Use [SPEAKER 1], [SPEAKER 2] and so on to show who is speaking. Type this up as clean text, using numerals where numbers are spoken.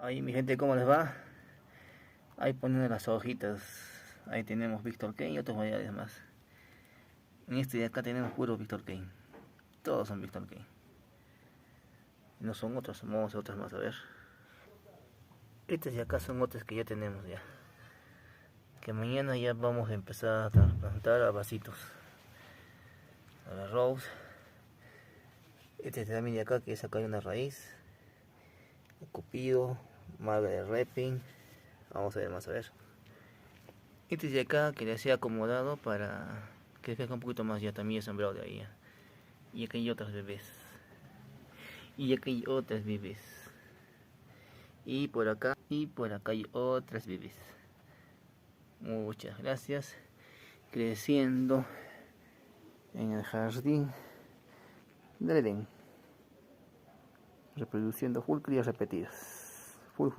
[SPEAKER 1] Ahí mi gente, ¿cómo les va? Ahí poniendo las hojitas. Ahí tenemos Víctor Kane y otros variedades más. En este de acá tenemos puro Víctor Kane. Todos son Víctor Kane. No son otros, somos otros más, a ver. Estos de acá son otros que ya tenemos ya. Que mañana ya vamos a empezar a plantar a vasitos. A la rose. Este también de acá, que es acá hay una raíz. El cupido, Margaret Repin. Vamos a ver más, a ver. Este de acá que le hacía acomodado para que crezca un poquito más, ya también he sembrado de ahí ya. Y aquí hay otras bebés. Y aquí hay otras bebés. Y por acá hay otras bebés. Muchas gracias. Creciendo en el jardín del Edén. Reproduciendo full crías repetidas. Full.